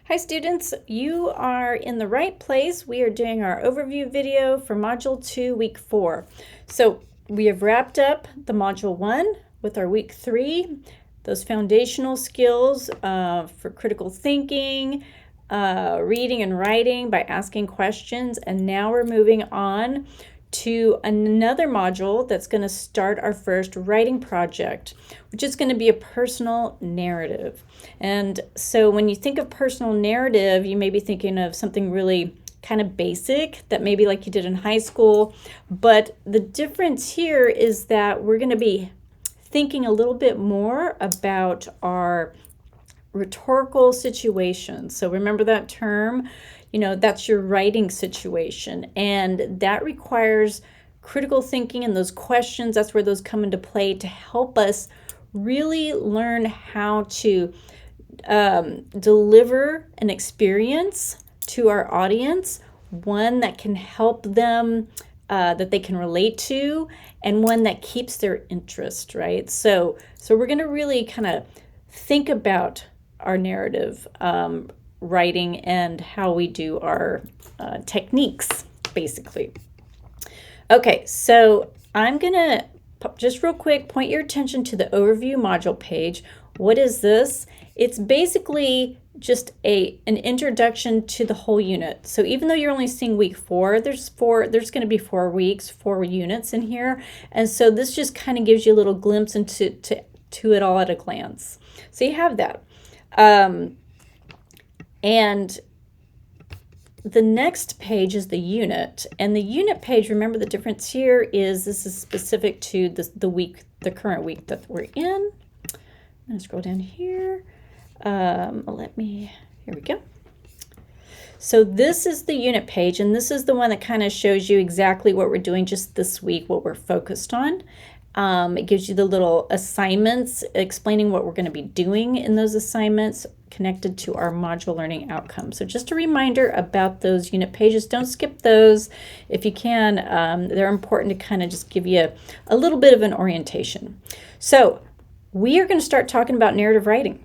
Hi students, you are in the right place. We are doing our overview video for Module 2, Week 4. So we have wrapped up the Module 1 with our Week 3, those foundational skills for critical thinking, reading and writing by asking questions, and now we're moving on to another module that's going to start our first writing project, which is going to be a personal narrative. And so when you think of personal narrative, you may be thinking of something really kind of basic that maybe like you did in high school. But the difference here is that we're going to be thinking a little bit more about our rhetorical situations. So remember that term, that's your writing situation. And that requires critical thinking and those questions. That's where those come into play to help us really learn how to deliver an experience to our audience, one that can help them, that they can relate to, and one that keeps their interest, right? So we're going to really kind of think about our narrative writing and how we do our techniques, basically. Okay, so I'm going to just real quick point your attention to the overview module page. What is this? It's basically just an introduction to the whole unit. So even though you're only seeing week 4, there's going to be 4 weeks, 4 units in here. And so this just kind of gives you a little glimpse into it all at a glance. So you have that. And the next page is the unit. And the unit page, remember the difference here is this is specific to the current week that we're in. I'm going to scroll down here. Here we go. So this is the unit page, and this is the one that kind of shows you exactly what we're doing just this week, what we're focused on. It gives you the little assignments explaining what we're going to be doing in those assignments connected to our module learning outcomes. So just a reminder about those unit pages. Don't skip those if you can. They're important to kind of just give you a little bit of an orientation. So we are going to start talking about narrative writing.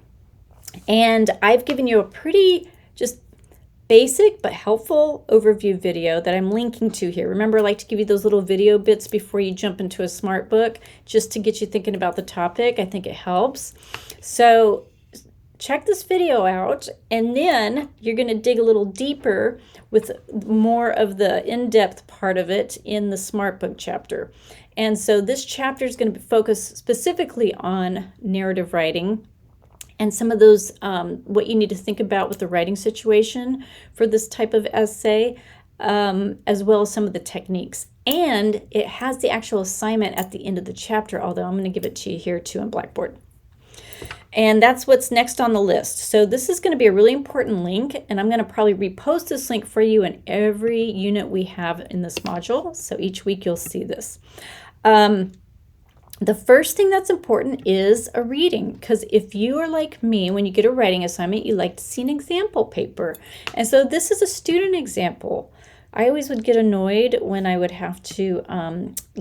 And I've given you a pretty just basic but helpful overview video that I'm linking to here. Remember, I like to give you those little video bits before you jump into a smart book just to get you thinking about the topic. I think it helps. So check this video out, and then you're going to dig a little deeper with more of the in-depth part of it in the smart book chapter. And so this chapter is going to focus specifically on narrative writing and some of those, what you need to think about with the writing situation for this type of essay, as well as some of the techniques. And it has the actual assignment at the end of the chapter, although I'm going to give it to you here too on Blackboard. And that's what's next on the list. So this is going to be a really important link, and I'm going to probably repost this link for you in every unit we have in this module. So each week you'll see this. The first thing that's important is a reading, because if you are like me, when you get a writing assignment, you like to see an example paper. And so this is a student example. I always would get annoyed when I would have to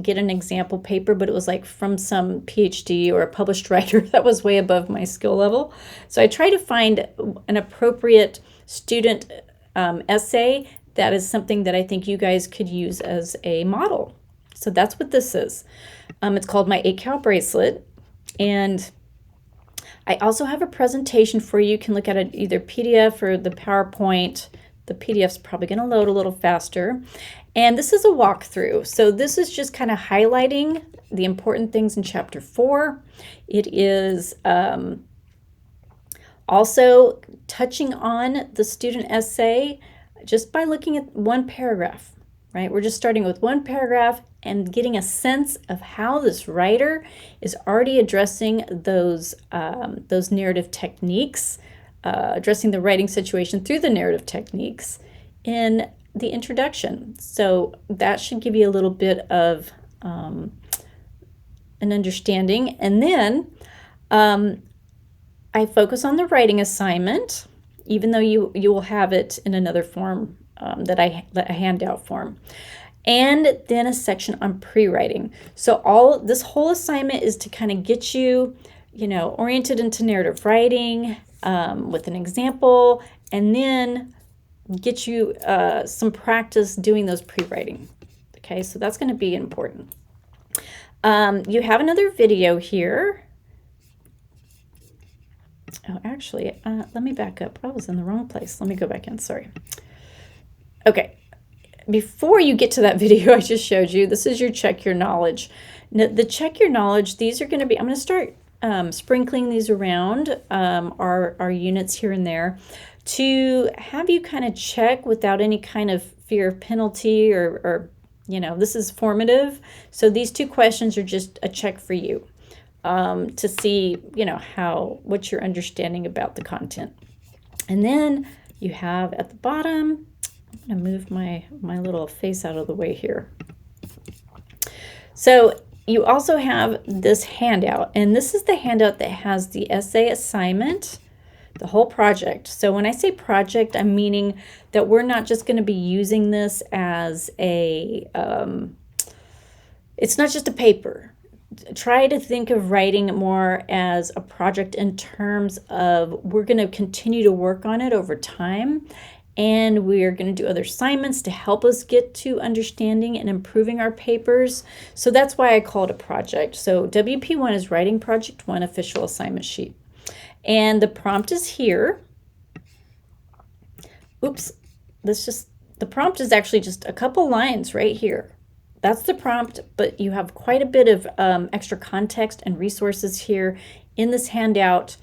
get an example paper, but it was like from some PhD or a published writer that was way above my skill level. So I try to find an appropriate student essay that is something that I think you guys could use as a model. So that's what this is. It's called My 8-Cal Bracelet. And I also have a presentation for you. You can look at it either PDF or the PowerPoint. The PDF's probably going to load a little faster. And this is a walkthrough. So this is just kind of highlighting the important things in Chapter 4. It is also touching on the student essay just by looking at one paragraph. Right? We're just starting with one paragraph and getting a sense of how this writer is already addressing those narrative techniques, addressing the writing situation through the narrative techniques in the introduction. So that should give you a little bit of an understanding. And then I focus on the writing assignment, even though you will have it in another form, a handout form, and then a section on pre-writing. So this whole assignment is to kind of get you, oriented into narrative writing, with an example, and then get you some practice doing those pre-writing. Okay, so that's going to be important. You have another video here. Oh, actually, let me back up. I was in the wrong place. Let me go back in. Sorry. Okay. Before you get to that video I just showed you, this is your check your knowledge. Now, the check your knowledge, these are going to be, I'm going to start sprinkling these around our units here and there to have you kind of check without any kind of fear of penalty or you know, this is formative. So these 2 questions are just a check for you to see, you know, what you're understanding about the content. And then you have at the bottom, I'm going to move my little face out of the way here. So you also have this handout, and this is the handout that has the essay assignment, the whole project. So when I say project, I'm meaning that we're not just going to be using this as a, it's not just a paper. Try to think of writing more as a project in terms of we're going to continue to work on it over time. And we are going to do other assignments to help us get to understanding and improving our papers. So that's why I call it a project. So WP1 is Writing Project 1 Official Assignment Sheet. And the prompt is here. Oops, the prompt is actually just a couple lines right here. That's the prompt, but you have quite a bit of extra context and resources here in this handout.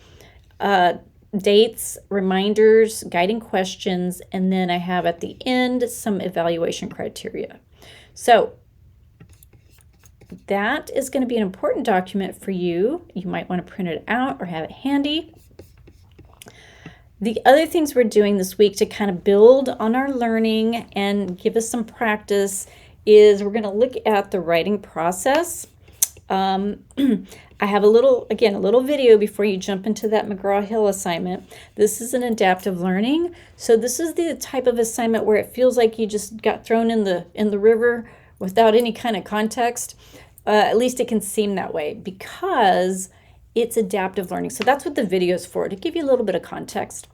Dates, reminders, guiding questions, and then I have at the end some evaluation criteria. So that is going to be an important document for you. You might want to print it out or have it handy. The other things we're doing this week to kind of build on our learning and give us some practice is we're going to look at the writing process. I have a little video before you jump into that McGraw-Hill assignment. This is an adaptive learning. So this is the type of assignment where it feels like you just got thrown in the river without any kind of context. At least it can seem that way because it's adaptive learning. So that's what the video is for, to give you a little bit of context.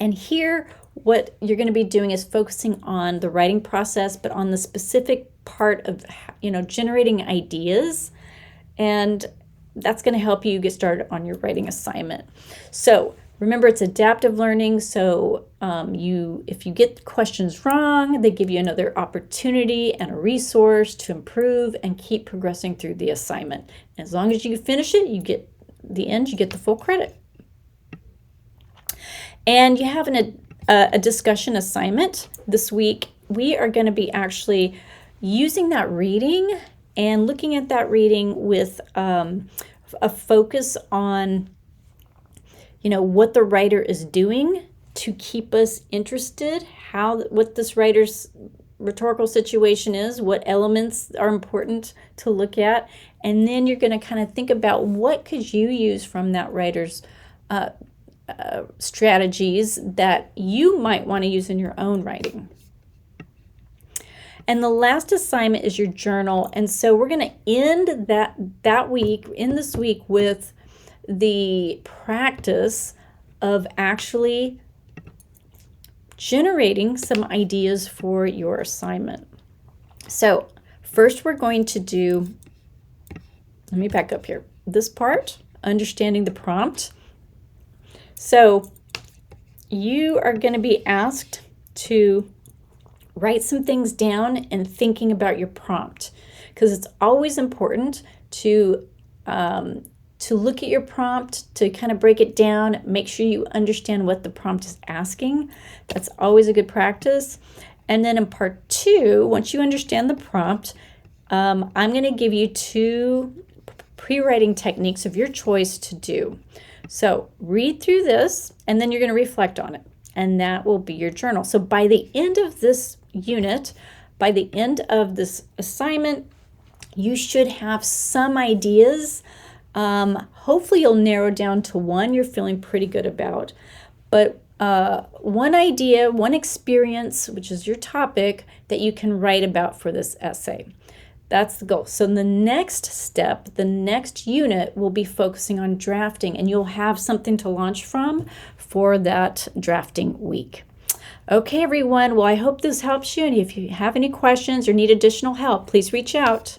And here, what you're going to be doing is focusing on the writing process, but on the specific part of, you know, generating ideas. And that's going to help you get started on your writing assignment. So remember, it's adaptive learning. So if you get questions wrong, they give you another opportunity and a resource to improve and keep progressing through the assignment. As long as you finish it, you get the full credit. And you have a discussion assignment this week. We are going to be actually using that reading and looking at that reading with a focus on, you know, what the writer is doing to keep us interested, what this writer's rhetorical situation is, what elements are important to look at, and then you're going to kind of think about what could you use from that writer's strategies that you might want to use in your own writing. And the last assignment is your journal. And so we're going to end this week with the practice of actually generating some ideas for your assignment. So first we're going to do, let me back up here, this part, understanding the prompt. So you are going to be asked to write some things down and thinking about your prompt, because it's always important to look at your prompt, to kind of break it down, make sure you understand what the prompt is asking. That's always a good practice. And then in part 2, once you understand the prompt, I'm going to give you 2 pre-writing techniques of your choice to do. So read through this, and then you're going to reflect on it, and that will be your journal. So by the end of this unit, by the end of this assignment, you should have some ideas. Hopefully you'll narrow down to one you're feeling pretty good about. But one idea, one experience, which is your topic, that you can write about for this essay. That's the goal. So the next step, the next unit will be focusing on drafting, and you'll have something to launch from for that drafting week. Okay, everyone. Well, I hope this helps you. And if you have any questions or need additional help, please reach out.